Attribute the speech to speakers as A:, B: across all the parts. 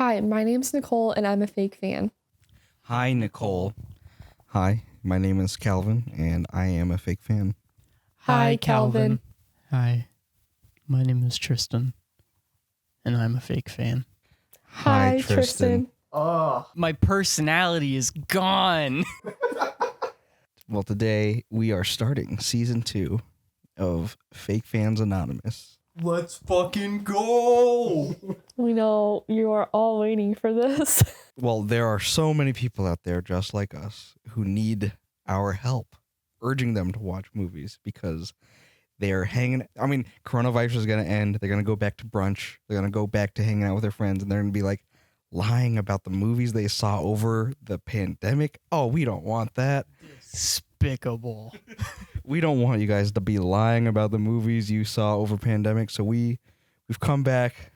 A: Hi, my name's Nicole, and I'm a fake fan.
B: Hi, Nicole. Hi, my name is Calvin, and I am a fake fan.
A: Hi, Calvin.
C: Hi, my name is Tristan, and I'm a fake fan.
A: Hi, Tristan.
C: Oh, my personality is gone.
B: Well, today we are starting season 2 of Fake Fans Anonymous.
C: Let's fucking go.
A: We know you are all waiting for this.
B: Well, there are so many people out there just like us who need our help, urging them to watch movies because they're hanging. I mean, coronavirus is going to end. They're going to go back to brunch. They're going to go back to hanging out with their friends, and they're going to be like lying about the movies they saw over the pandemic. Oh, we don't want that.
C: Despicable.
B: We don't want you guys to be lying about the movies you saw over pandemic. So we've come back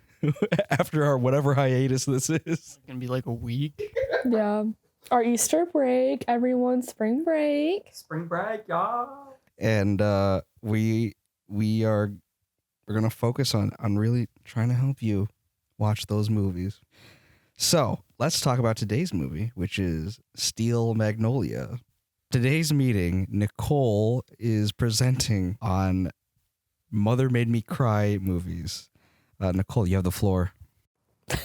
B: after our whatever hiatus this is.
C: It's gonna be like a week.
A: Yeah. Our Easter break, everyone's spring break.
C: Spring break, y'all.
B: And we're gonna focus on really trying to help you watch those movies. So let's talk about today's movie, which is Steel Magnolia. Today's meeting, Nicole is presenting on Mother Made Me Cry movies. Nicole, you have the floor.
A: I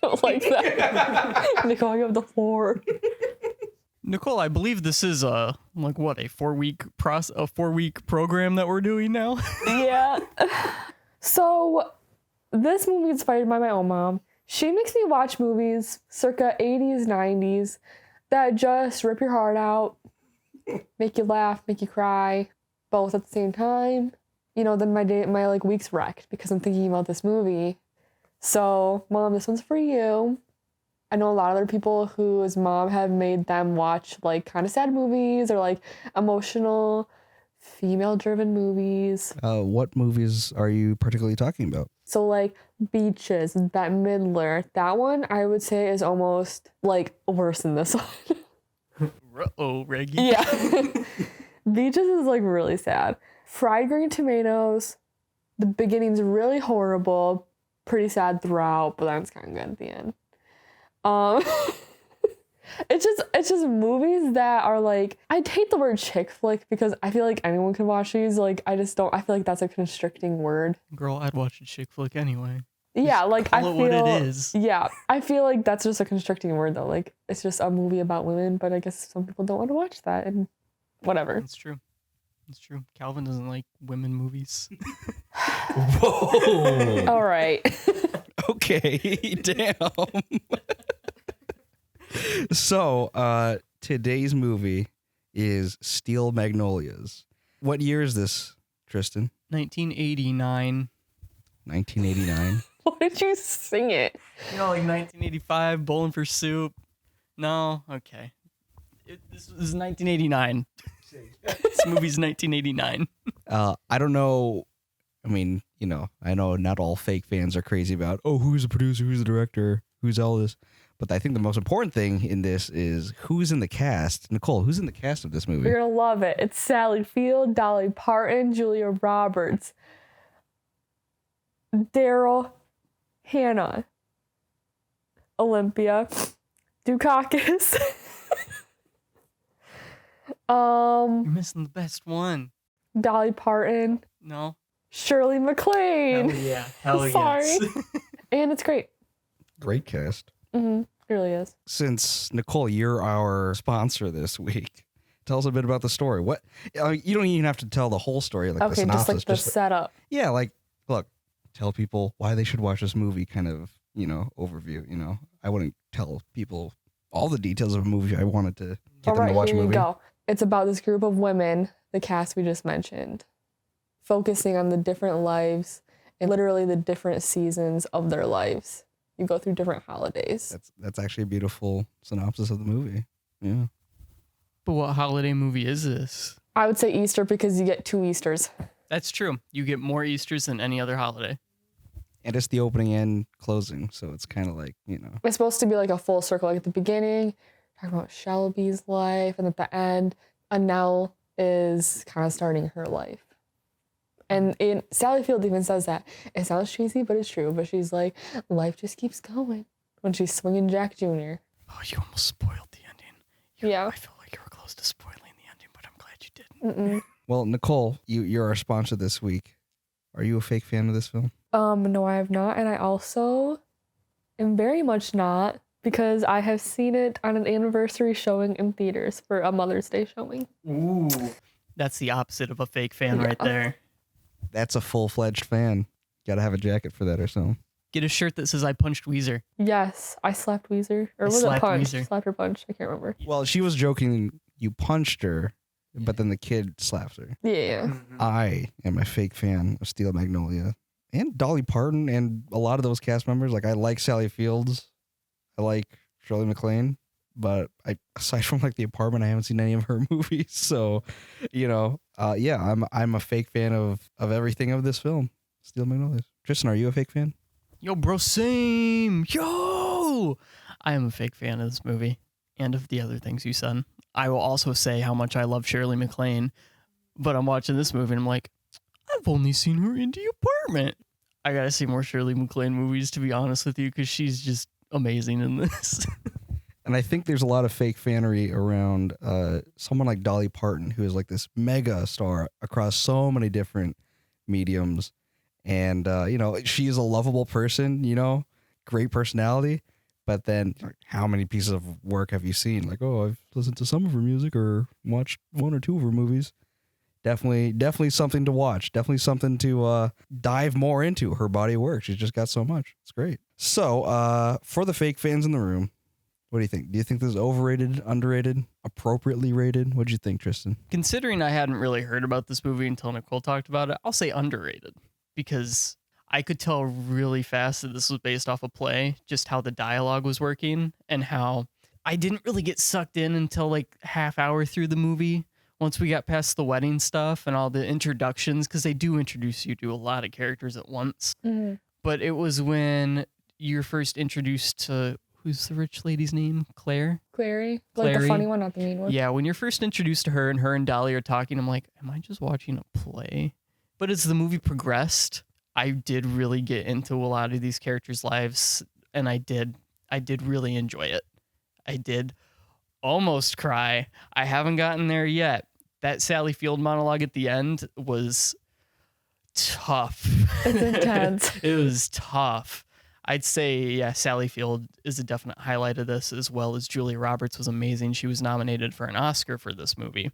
A: don't like that. Nicole, you have the floor.
C: Nicole, I believe this is a 4-week program that we're doing now.
A: Yeah. So, this movie inspired by my own mom. She makes me watch movies circa 80s, 90s that just rip your heart out, make you laugh, make you cry, both at the same time. You know, then my week's wrecked because I'm thinking about this movie. So, Mom, this one's for you. I know a lot of other people whose mom have made them watch kind of sad movies or emotional, female-driven movies.
B: What movies are you particularly talking about?
A: So Beaches, Bette Midler, that one I would say is almost worse than this one.
C: Uh-oh, Reggie.
A: Yeah. Beaches is really sad. Fried green tomatoes, the beginning's really horrible, pretty sad throughout, but then it's kind of good at the end. It's just movies that are I'd hate the word chick flick because I feel like anyone can watch these. I feel like that's a constricting word.
C: Girl, I'd watch a chick flick anyway.
A: Yeah,
C: Call it what it is.
A: Yeah, I feel like that's just a constricting word though. It's just a movie about women, but I guess some people don't want to watch that and whatever.
C: It's true. It's true. Calvin doesn't like women movies.
B: Whoa.
A: All right.
B: Okay, damn. So, today's movie is Steel Magnolias. What year is this, Tristan?
C: 1989.
B: 1989.
A: Why did you sing it?
C: 1985, Bowling for Soup. No? Okay. This is 1989. This movie's 1989.
B: I don't know. I mean, I know not all fake fans are crazy about, who's the producer, who's the director, who's all this. But I think the most important thing in this is who's in the cast. Nicole, who's in the cast of this movie?
A: You're gonna love it. It's Sally Field, Dolly Parton, Julia Roberts, Daryl Hannah, Olympia Dukakis.
C: You're missing the best one.
A: Dolly Parton,
C: No?
A: Shirley MacLaine.
C: Hell yeah. Hell
A: Sorry.
C: yes.
A: And it's great.
B: Great cast.
A: Mm-hmm. It really is.
B: Since, Nicole, you're our sponsor this week, tell us a bit about the story. What you don't even have to tell the whole story, the
A: Okay,
B: synopsis.
A: just the setup.
B: Yeah, look, tell people why they should watch this movie kind of, overview, I wouldn't tell people all the details of a movie. I wanted to get them to watch a
A: Here
B: movie.
A: you go. It's about this group of women, the cast we just mentioned, focusing on the different lives and literally the different seasons of their lives. You go through different holidays.
B: That's actually a beautiful synopsis of the movie. Yeah.
C: But what holiday movie is this?
A: I would say Easter because you get 2 Easters.
C: That's true. You get more Easters than any other holiday.
B: And it's the opening and closing, so it's kind of
A: It's supposed to be a full circle. At the beginning, talking about Shelby's life, and at the end, Annel is kind of starting her life. And Sally Field even says that. It sounds cheesy, but it's true. But she's like, life just keeps going. when she's swinging Jack Jr.
C: Oh, you almost spoiled the ending.
A: Yeah.
C: I felt like you were close to spoiling the ending, but I'm glad you didn't.
A: Mm-mm.
B: Well, Nicole, you're our sponsor this week. Are you a fake fan of this film?
A: No, I have not, and I also am very much not, because I have seen it on an anniversary showing in theaters for a Mother's Day showing.
C: Ooh. That's the opposite of a fake fan right there.
B: That's a full-fledged fan. Got to have a jacket for that or something.
C: Get a shirt that says I punched Weezer.
A: Yes, I slapped Weezer. Or
C: I
A: was it
C: slapped
A: punch?
C: Weezer.
A: Slapped or punch? I can't remember.
B: Well, she was joking you punched her, but then the kid slaps her.
A: Yeah.
B: I am a fake fan of Steel Magnolia and Dolly Parton and a lot of those cast members. Like, I like Sally Fields. I like Shirley MacLaine. But aside from like The Apartment, I haven't seen any of her movies. So, yeah, I'm a fake fan of everything of this film, Steel Magnolias. Tristan, are you a fake fan?
C: Yo, bro, same. Yo! I am a fake fan of this movie and of the other things you said. I will also say how much I love Shirley MacLaine, but I'm watching this movie and I'm like, I've only seen her in The Apartment. I gotta see more Shirley MacLaine movies, to be honest with you, because she's just amazing in this.
B: And I think there's a lot of fake fanery around someone like Dolly Parton, who is like this mega star across so many different mediums. And, she is a lovable person, great personality. But then how many pieces of work have you seen? Like, oh, I've listened to some of her music or watched one or two of her movies. Definitely something to watch. Definitely something to dive more into. Her body of work. She's just got so much. It's great. So for the fake fans in the room, what do you think? Do you think this is overrated, underrated, appropriately rated? What do you think, Tristan?
C: Considering I hadn't really heard about this movie until Nicole talked about it, I'll say underrated, because I could tell really fast that this was based off a play, just how the dialogue was working and how I didn't really get sucked in until like half hour through the movie. Once we got past the wedding stuff and all the introductions, because they do introduce you to a lot of characters at once.
A: Mm.
C: But it was when you're first introduced to, who's the rich lady's name? Clary?
A: Like the
C: Clary.
A: funny one, not the mean one.
C: Yeah, when you're first introduced to her and Dolly are talking, I'm like, am I just watching a play? But as the movie progressed, I did really get into a lot of these characters' lives, and I did really enjoy it. I did almost cry. I haven't gotten there yet. That Sally Field monologue at the end was tough.
A: It's intense.
C: It was tough. I'd say, yeah, Sally Field is a definite highlight of this, as well as Julia Roberts was amazing. She was nominated for an Oscar for this movie.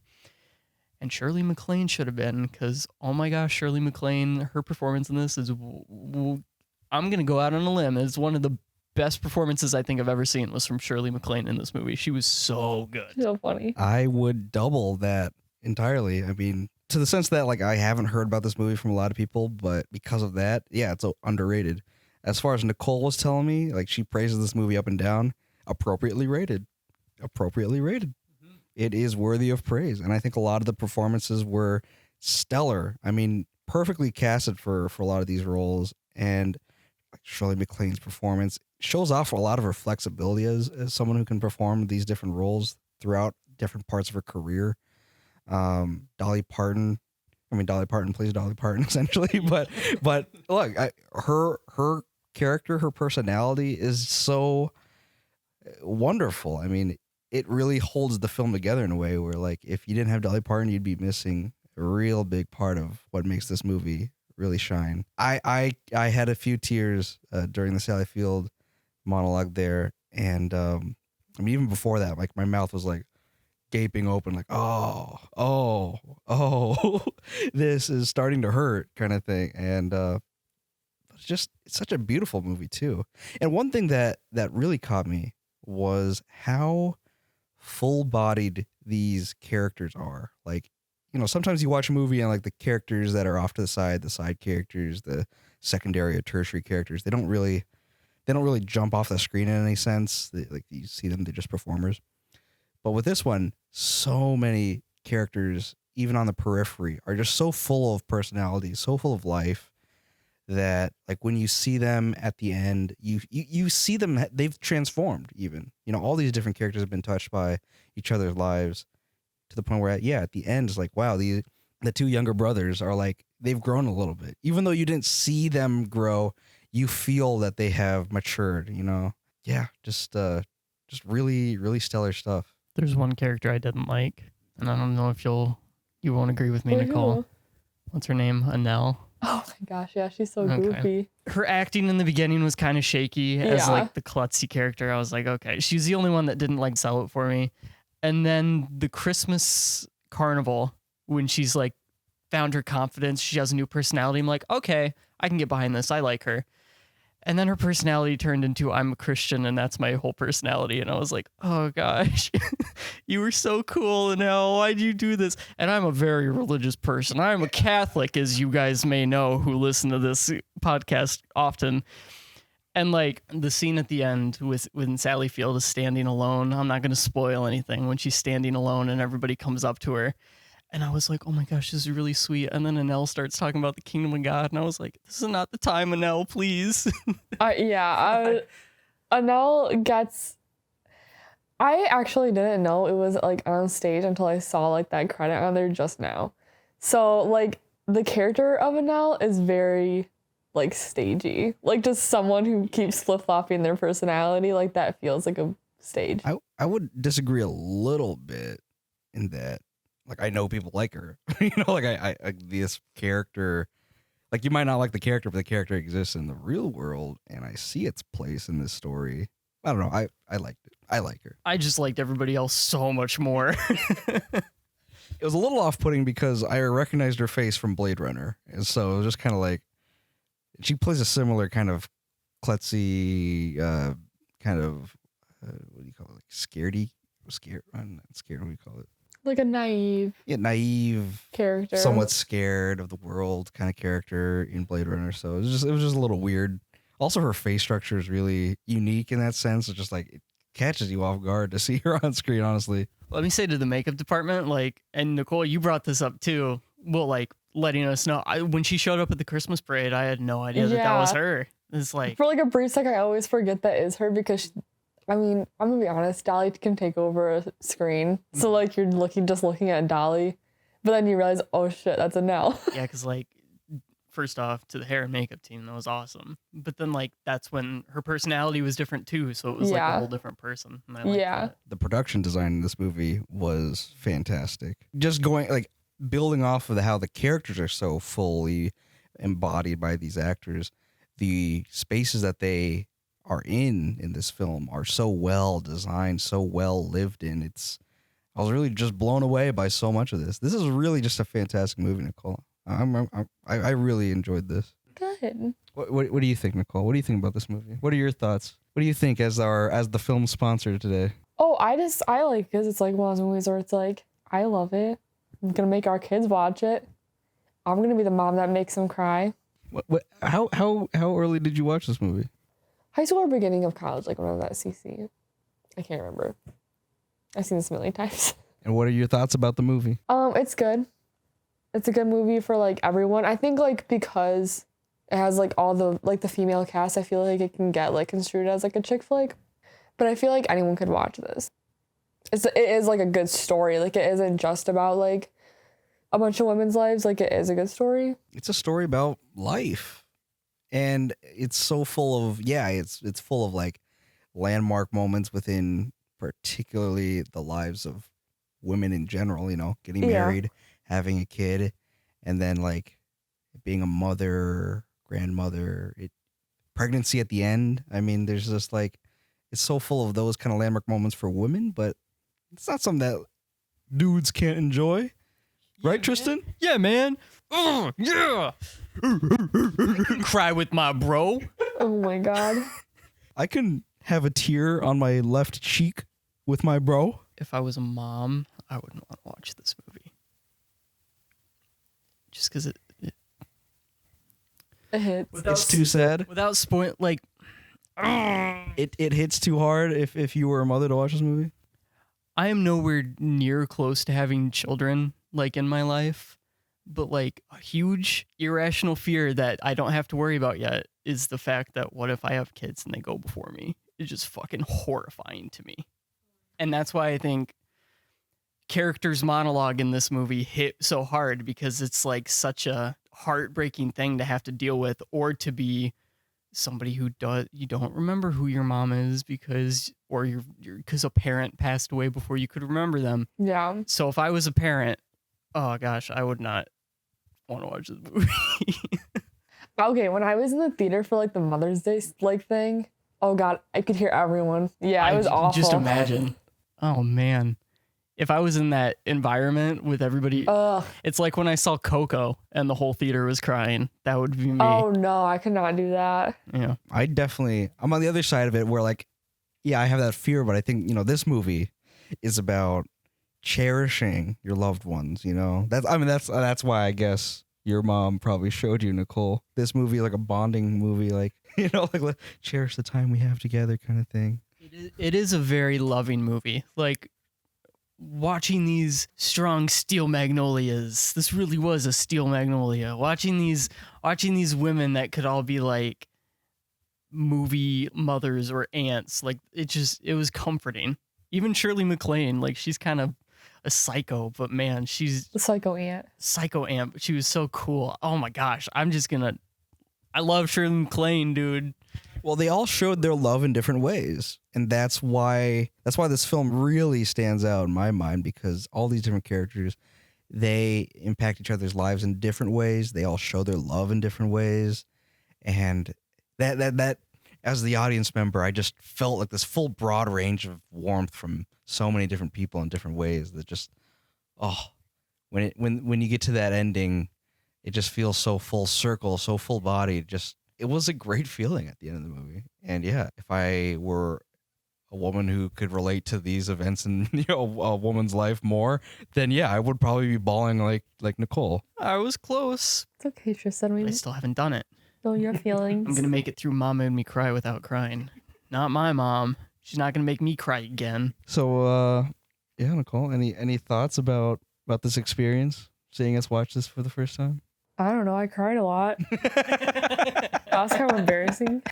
C: And Shirley MacLaine should have been, because, oh my gosh, Shirley MacLaine, her performance in this is, I'm going to go out on a limb. It's one of the best performances I think I've ever seen was from Shirley MacLaine in this movie. She was so good.
A: So funny.
B: I would double that entirely. I mean, to the sense that like I haven't heard about this movie from a lot of people, but because of that, yeah, it's underrated. As far as Nicole was telling me, like she praises this movie up and down, appropriately rated. It is worthy of praise. And I think a lot of the performances were stellar. I mean, perfectly casted for a lot of these roles. And like Shirley MacLaine's performance shows off a lot of her flexibility as someone who can perform these different roles throughout different parts of her career. Dolly Parton plays Dolly Parton essentially, but look, her character, her personality is so wonderful. I mean, it really holds the film together in a way where, like, if you didn't have Dolly Parton, you'd be missing a real big part of what makes this movie really shine. I had a few tears during the Sally Field monologue there, and I mean, even before that, like my mouth was like gaping open, like oh, this is starting to hurt, kind of thing. And it's such a beautiful movie too. And one thing that really caught me was how full-bodied these characters are. Like, you know, sometimes you watch a movie and like the characters that are off to the side characters, the secondary or tertiary characters, they don't really jump off the screen in any sense. Like you see them, they're just performers. But with this one, so many characters, even on the periphery, are just so full of personality, so full of life, that like when you see them at the end, you see them, they've transformed even. You know, all these different characters have been touched by each other's lives to the point where, at the end, it's like, wow, the two younger brothers are like, they've grown a little bit. Even though you didn't see them grow, you feel that they have matured, you know? yeah, just really, really stellar stuff.
C: There's one character I didn't like, and I don't know if you won't agree with me,
A: Wait,
C: Nicole.
A: who?
C: What's her name? Annel.
A: Oh my gosh, yeah, she's so
C: Okay.
A: goofy.
C: Her acting in the beginning was kind of shaky as
A: Yeah.
C: like the klutzy character. I was like, okay, she's the only one that didn't like sell it for me. And then the Christmas carnival, when she's like found her confidence, she has a new personality. I'm like, okay, I can get behind this. I like her. And then her personality turned into I'm a Christian and that's my whole personality. And I was like, oh gosh, you were so cool. And now why'd you do this? And I'm a very religious person. I'm a Catholic, as you guys may know who listen to this podcast often. And like the scene at the end when Sally Field is standing alone, I'm not going to spoil anything, when she's standing alone and everybody comes up to her. And I was like, oh my gosh, this is really sweet. And then Annel starts talking about the kingdom of God. And I was like, this is not the time, Annel, please.
A: Annel gets. I actually didn't know it was like on stage until I saw like that credit on there just now. So like the character of Annel is very like stagey, like just someone who keeps flip flopping their personality. Like that feels like a stage.
B: I would disagree a little bit in that. Like, I know people like her, you know, like I this character, like you might not like the character, but the character exists in the real world and I see its place in this story. I don't know. I liked it. I like her.
C: I just liked everybody else so much more.
B: It was a little off-putting because I recognized her face from Blade Runner. And so it was just kind of like, she plays a similar kind of klutzy, kind of, what do you call it? Like scaredy? I'm not scared. What do you call it?
A: Like a naive character,
B: somewhat scared of the world kind of character in Blade Runner. So it was just a little weird. Also, her face structure is really unique in that sense. It's just like it catches you off guard to see her on screen. Honestly,
C: Let me say to the makeup department, like, and Nicole, you brought this up too. Well, like letting us know when she showed up at the Christmas parade, I had no idea that was her. It's like
A: for like a brief second, I always forget that is her because. I mean, I'm gonna be honest, Dolly can take over a screen. So like you're just looking at Dolly, but then you realize, oh shit, that's Annel.
C: yeah, because like first off, to the hair and makeup team, that was awesome. But then like that's when her personality was different too, so it was like a whole different person. And I liked that.
B: the production design in this movie was fantastic. Just building off of how the characters are so fully embodied by these actors, the spaces that they are in this film are so well designed, so well lived in. I was really just blown away by so much of this. This is really just a fantastic movie, Nicole. I really enjoyed this.
A: Good.
B: What do you think, Nicole? What do you think about this movie? What are your thoughts? What do you think as the film sponsor today?
A: Oh, I like because it's like one of those movies where it's like I love it. I'm gonna make our kids watch it. I'm gonna be the mom that makes them cry.
B: How early did you watch this movie?
A: High school or beginning of college, like when I was at CC. I can't remember. I've seen this a million times.
B: And what are your thoughts about the movie?
A: It's good. It's a good movie for like everyone. I think like because it has like all the female cast, I feel like it can get like construed as like a chick flick. But I feel like anyone could watch this. It is like a good story. Like it isn't just about like a bunch of women's lives. Like it is a good story.
B: It's a story about life. And it's so full of, it's full of like landmark moments within particularly the lives of women in general, you know, getting married, having a kid, and then like being a mother, grandmother, pregnancy at the end. I mean, there's just like, it's so full of those kind of landmark moments for women, but it's not something that dudes can't enjoy. Right, Tristan?
C: Yeah, man. Yeah. Cry with my bro.
A: Oh my god.
B: I can have a tear on my left cheek with my bro.
C: If I was a mom, I wouldn't want to watch this movie. Just because it
A: hits.
B: It's too sad.
C: Without spoil, like,
B: It hits too hard if you were a mother to watch this movie.
C: I am nowhere near close to having children like in my life, but like a huge irrational fear that I don't have to worry about yet is the fact that what if I have kids and they go before me? It's just fucking horrifying to me. And that's why I think character's monologue in this movie hit so hard, because it's like such a heartbreaking thing to have to deal with or to be somebody who you don't remember who your mom is because a parent passed away before you could remember them.
A: Yeah.
C: So if I was a parent, oh gosh, I would not want to watch this movie.
A: Okay, when I was in the theater for like the Mother's Day like thing, oh god, I could hear everyone. Yeah, it was awful.
C: Just imagine. Oh man. If I was in that environment with everybody, it's like when I saw Coco and the whole theater was crying. That would be me.
A: Oh no, I could not do that.
C: Yeah.
B: I'm on the other side of it where like, yeah, I have that fear, but I think, this movie is about cherishing your loved ones, that's why I guess your mom probably showed you, Nicole, this movie, like a bonding movie, like, like cherish the time we have together kind of thing.
C: It is a very loving movie. Like, watching these strong steel magnolias. This really was a steel magnolia. Watching these women that could all be like movie mothers or aunts. Like it was comforting. Even Shirley MacLaine, like she's kind of a psycho, but man, she's
A: the psycho aunt.
C: But she was so cool. Oh my gosh. I love Shirley MacLaine, dude.
B: Well, they all showed their love in different ways. And that's why this film really stands out in my mind, because all these different characters, they impact each other's lives in different ways. They all show their love in different ways. And that as the audience member, I just felt like this full broad range of warmth from so many different people in different ways that just, when you get to that ending, it just feels so full circle, so full body. It was a great feeling at the end of the movie. And yeah, if I were a woman who could relate to these events in a woman's life more, then yeah, I would probably be bawling like Nicole.
C: I was close.
A: It's okay, Tristan.
C: I still haven't done it.
A: Know your feelings.
C: I'm gonna make it through Mom Made Me Cry without crying. Not my mom. She's not gonna make me cry again.
B: So yeah, Nicole, any thoughts about this experience, seeing us watch this for the first time?
A: I don't know. I cried a lot. That was kind of embarrassing.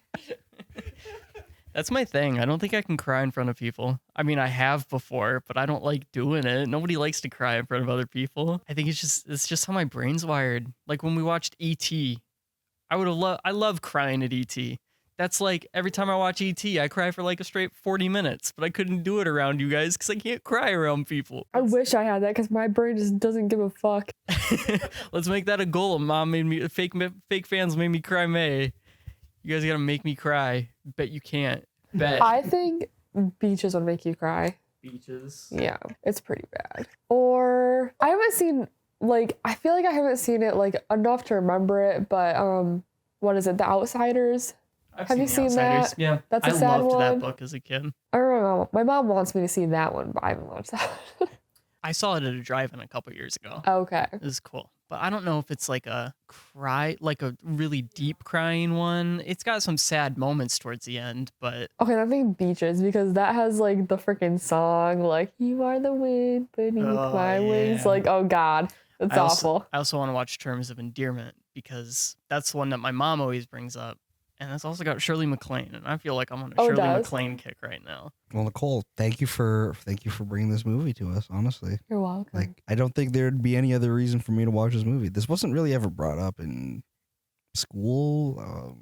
C: That's my thing. I don't think I can cry in front of people. I mean, I have before, but I don't like doing it. Nobody likes to cry in front of other people. I think it's just how my brain's wired. Like when we watched E.T., I love crying at E.T. That's like every time I watch E.T., I cry for like a straight 40 minutes, but I couldn't do it around you guys because I can't cry around people.
A: I wish I had that because my brain just doesn't give a fuck.
C: Let's make that a goal. Mom made me, fake fans made me cry May. You guys gotta make me cry. Bet you can't. Bet.
A: I think Beaches would make you cry.
C: Beaches.
A: Yeah, it's pretty bad. Or I haven't seen, like, I feel like I haven't seen it like enough to remember it, but what is it? The Outsiders? Have you seen that?
C: Yeah.
A: That's a sad one.
C: I loved that book as a kid.
A: I remember my mom wants me to see that one, but I haven't watched that.
C: I saw it at a drive-in a couple years ago.
A: Okay.
C: It was cool. But I don't know if it's like a really deep crying one. It's got some sad moments towards the end, but...
A: Okay, I think Beaches, because that has like the freaking song, like, you are the wind beneath my wings. Like, oh God, it's awful.
C: I also want to watch Terms of Endearment, because that's the one that my mom always brings up. And it's also got Shirley MacLaine, and I feel like I'm on a Shirley MacLaine kick right now.
B: Well, Nicole, thank you for bringing this movie to us. Honestly,
A: you're welcome.
B: Like, I don't think there'd be any other reason for me to watch this movie. This wasn't really ever brought up in school.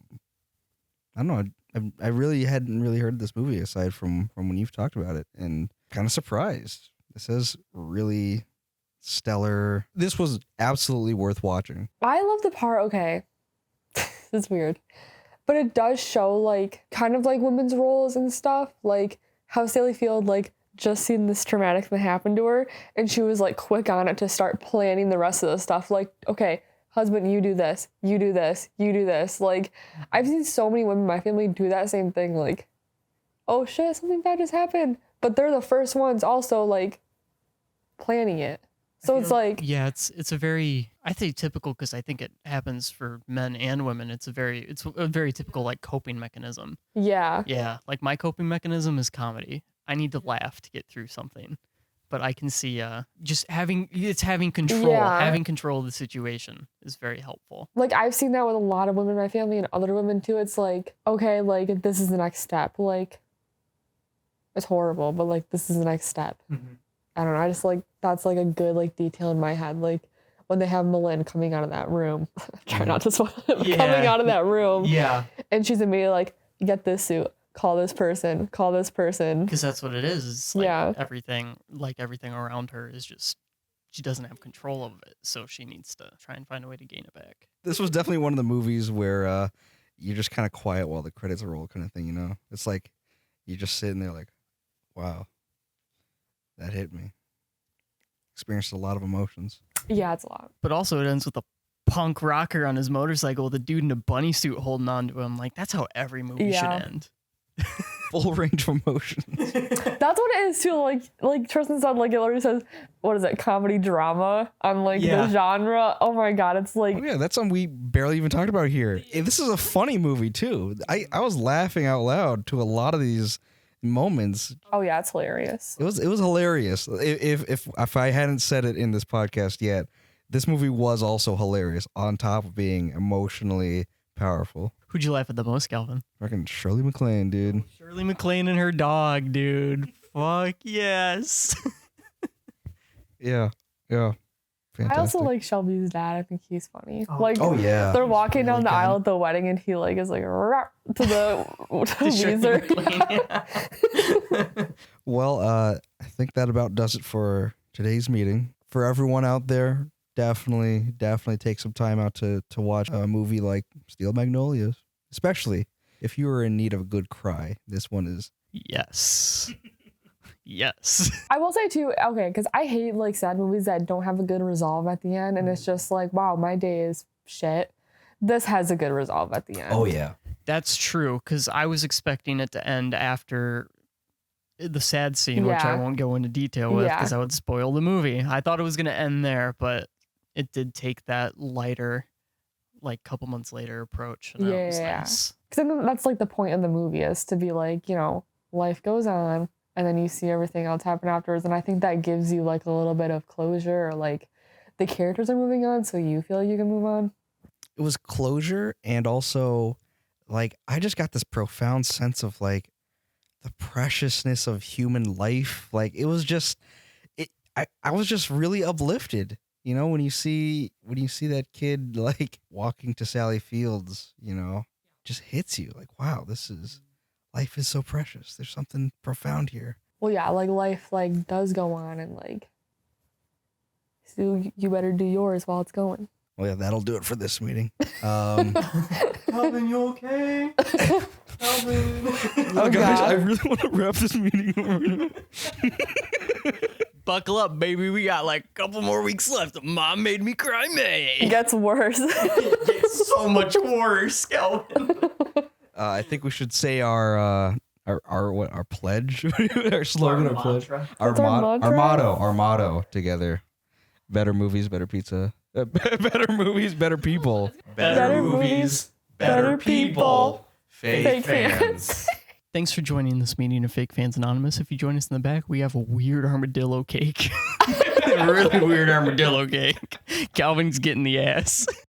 B: I don't know. I really hadn't really heard this movie aside from when you've talked about it, and kind of surprised. This is really stellar. This was absolutely worth watching.
A: I love the part. Okay, it's weird. But it does show, like, kind of like women's roles and stuff. Like, how Sally Field, like, just seen this traumatic thing happen to her. And she was, like, quick on it to start planning the rest of the stuff. Like, okay, husband, you do this. You do this. You do this. Like, I've seen so many women in my family do that same thing. Like, oh, shit, something bad just happened. But they're the first ones also, like, planning it. So it's like...
C: Yeah, it's a very... I say typical because I think it happens for men and women. It's a very typical, like, coping mechanism.
A: Yeah.
C: Yeah, like, my coping mechanism is comedy. I need to laugh to get through something. But I can see just having control.
A: Yeah.
C: Having control of the situation is very helpful.
A: Like, I've seen that with a lot of women in my family and other women, too. It's like, okay, like, this is the next step. Like, it's horrible, but, like, this is the next step. Mm-hmm. I don't know. I just, like, that's, like, a good, like, detail in my head. Like, when they have Malin coming out of that room. Try not to spoil him. Coming out of that room.
C: Yeah.
A: and she's immediately like, get this suit, call this person.
C: Because that's what it is. It's like
A: Yeah.
C: everything around her is just, she doesn't have control of it. So she needs to try and find a way to gain it back.
B: This was definitely one of the movies where you're just kind of quiet while the credits roll kind of thing, you know? It's like you're just sitting there like, wow, that hit me. Experienced a lot of emotions.
A: Yeah, it's a lot.
C: But also it ends with a punk rocker on his motorcycle with a dude in a bunny suit holding on to him. Like, that's how every movie should end.
B: Full range of emotions.
A: That's what it is too. Like Tristan said, like it literally says, what is it, comedy drama on like the genre. Oh my god, it's like,
B: Oh yeah, that's something we barely even talked about here. This is a funny movie too. I was laughing out loud to a lot of these moments.
A: oh yeah, it's hilarious.
B: It was hilarious. If I hadn't said it in this podcast yet, this movie was also hilarious on top of being emotionally powerful.
C: Who'd you laugh at the most, Calvin?
B: Fucking Shirley MacLaine, dude.
C: Shirley MacLaine and her dog, dude. Fuck yes.
B: Yeah. Fantastic.
A: I also like Shelby's dad. I think he's funny. Like,
B: Oh yeah.
A: they're walking
C: really
A: down the
C: good.
A: aisle at the wedding, and he like is like "Rah," to the
C: Shirley
A: Weezer.
C: MacLaine.
B: Well, I think that about does it for today's meeting. For everyone out there, definitely take some time out to watch a movie like Steel Magnolias, especially if you are in need of a good cry. This one is.
C: Yes. Yes.
A: I will say too, okay, because I hate like sad movies that don't have a good resolve at the end, and it's just like, wow, my day is shit. This has a good resolve at the end.
B: Oh yeah.
C: That's true, because I was expecting it to end after the sad scene, which I
A: Yeah.
C: won't go into detail with
A: Yeah.
C: because I would spoil the movie. I thought it was going to end there, but it did take that lighter, like couple months later approach. And that was
A: Yeah.
C: nice.
A: Because that's like the point of the movie, is to be like, you know, life goes on, and then you see everything else happen afterwards, and I think that gives you like a little bit of closure, or like the characters are moving on, so you feel you can move on.
B: It was closure, and also like I just got this profound sense of like the preciousness of human life. Like it was just I was just really uplifted, you know, when you see that kid like walking to Sally Fields, you know, just hits you like, wow, life is so precious. There's something profound here.
A: Well, yeah, like life like does go on, and like, so you better do yours while it's going.
B: Well, yeah, that'll do it for this meeting.
C: Calvin, you okay? Calvin.
A: Oh,
B: guys,
A: God.
B: I really want to wrap this meeting up right now.
C: Buckle up, baby. We got like a couple more weeks left. Mom made me cry,
A: It
C: May.
A: gets worse.
C: It gets so much worse, Calvin.
B: I think we should say our pledge, our slogan, our pledge, our
A: What's our mantra?
B: our motto together: better movies, better pizza, better movies, better people,
A: Better movies, better people, fake fans.
C: Thanks for joining this meeting of Fake Fans Anonymous. If you join us in the back, we have a weird armadillo cake. A really weird armadillo cake. Calvin's getting the ass.